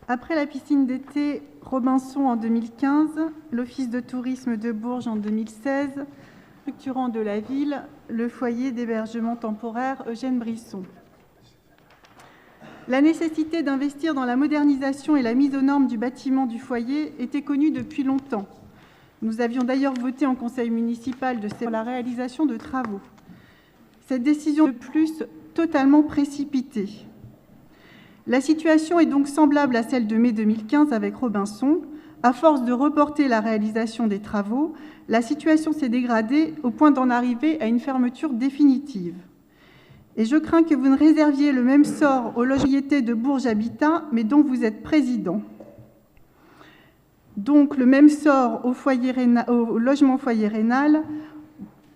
Après la piscine d'été Robinson en 2015, l'Office de tourisme de Bourges en 2016, structurant de la ville, le foyer d'hébergement temporaire Eugène Brisson. La nécessité d'investir dans la modernisation et la mise aux normes du bâtiment du foyer était connue depuis longtemps. Nous avions d'ailleurs voté en conseil municipal pour la réalisation de travaux. Cette décision de plus totalement précipitée. La situation est donc semblable à celle de mai 2015 avec Robinson. À force de reporter la réalisation des travaux, la situation s'est dégradée au point d'en arriver à une fermeture définitive. Et je crains que vous ne réserviez le même sort aux logements de Bourges Habitat, mais dont vous êtes président. Donc le même sort au logement foyer Rénal,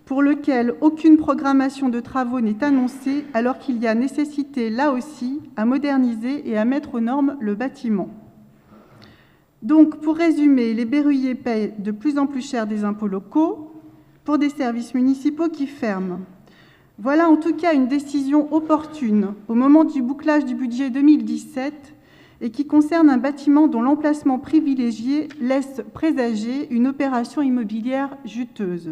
pour lequel aucune programmation de travaux n'est annoncée, alors qu'il y a nécessité, là aussi, à moderniser et à mettre aux normes le bâtiment. Donc, pour résumer, les berruyers payent de plus en plus cher des impôts locaux pour des services municipaux qui ferment. Voilà en tout cas une décision opportune au moment du bouclage du budget 2017 et qui concerne un bâtiment dont l'emplacement privilégié laisse présager une opération immobilière juteuse.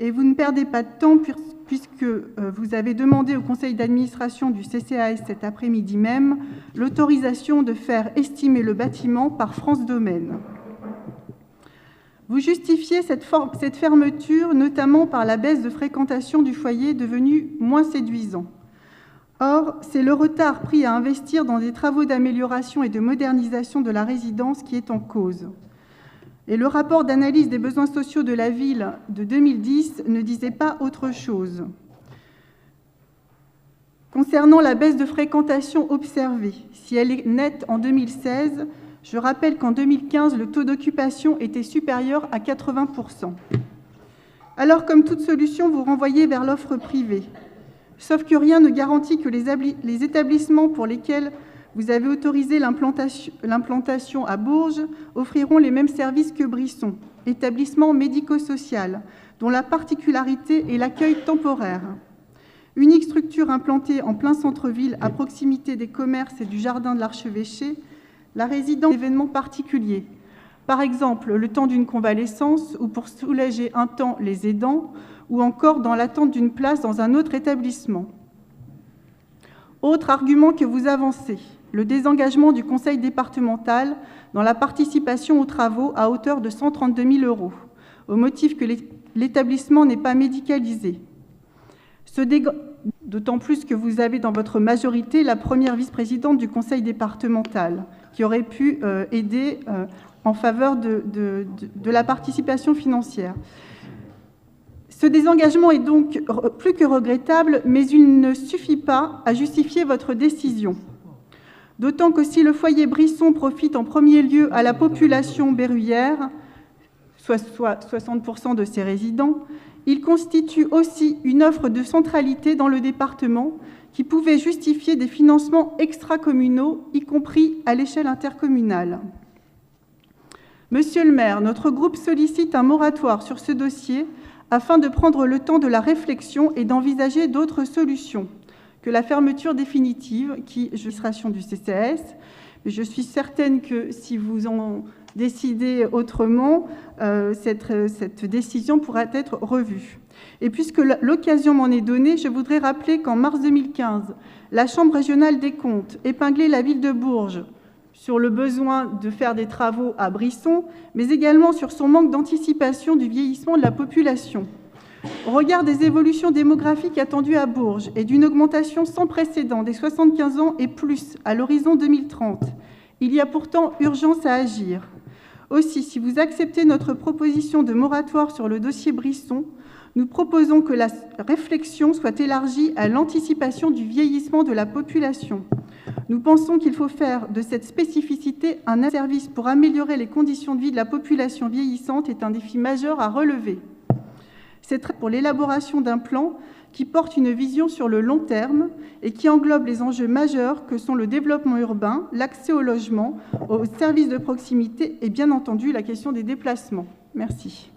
Et vous ne perdez pas de temps puisque vous avez demandé au conseil d'administration du CCAS cet après-midi même l'autorisation de faire estimer le bâtiment par France Domaine. Vous justifiez cette fermeture notamment par la baisse de fréquentation du foyer devenu moins séduisant. Or, c'est le retard pris à investir dans des travaux d'amélioration et de modernisation de la résidence qui est en cause. Et le rapport d'analyse des besoins sociaux de la ville de 2010 ne disait pas autre chose. Concernant la baisse de fréquentation observée, si elle est nette en 2016, je rappelle qu'en 2015, le taux d'occupation était supérieur à 80%. Alors, comme toute solution, vous renvoyez vers l'offre privée. Sauf que rien ne garantit que les établissements pour lesquels vous avez autorisé l'implantation à Bourges offriront les mêmes services que Brisson, établissement médico-social, dont la particularité est l'accueil temporaire. Unique structure implantée en plein centre-ville, à proximité des commerces et du jardin de l'archevêché, la résidence d'événements particuliers, par exemple le temps d'une convalescence ou pour soulager un temps les aidants, ou encore dans l'attente d'une place dans un autre établissement. Autre argument que vous avancez, le désengagement du conseil départemental dans la participation aux travaux à hauteur de 132 000 €, au motif que l'établissement n'est pas médicalisé. D'autant plus que vous avez dans votre majorité la première vice-présidente du conseil départemental, qui aurait pu aider en faveur de la participation financière. Ce désengagement est donc plus que regrettable, mais il ne suffit pas à justifier votre décision. D'autant que si le foyer Brisson profite en premier lieu à la population berruyère, soit 60% de ses résidents, il constitue aussi une offre de centralité dans le département qui pouvait justifier des financements extracommunaux, y compris à l'échelle intercommunale. Monsieur le maire, notre groupe sollicite un moratoire sur ce dossier afin de prendre le temps de la réflexion et d'envisager d'autres solutions que la fermeture définitive, qui est l'administration du CCAS. Je suis certaine que si vous en décidez autrement, cette décision pourra être revue. Et puisque l'occasion m'en est donnée, je voudrais rappeler qu'en mars 2015, la Chambre régionale des comptes épinglait la ville de Bourges sur le besoin de faire des travaux à Brisson, mais également sur son manque d'anticipation du vieillissement de la population. Au regard des évolutions démographiques attendues à Bourges et d'une augmentation sans précédent des 75 ans et plus à l'horizon 2030, il y a pourtant urgence à agir. Aussi, si vous acceptez notre proposition de moratoire sur le dossier Brisson, nous proposons que la réflexion soit élargie à l'anticipation du vieillissement de la population. Nous pensons qu'il faut faire de cette spécificité un service pour améliorer les conditions de vie de la population vieillissante est un défi majeur à relever. C'est pour l'élaboration d'un plan qui porte une vision sur le long terme et qui englobe les enjeux majeurs que sont le développement urbain, l'accès au logement, aux services de proximité et bien entendu la question des déplacements. Merci.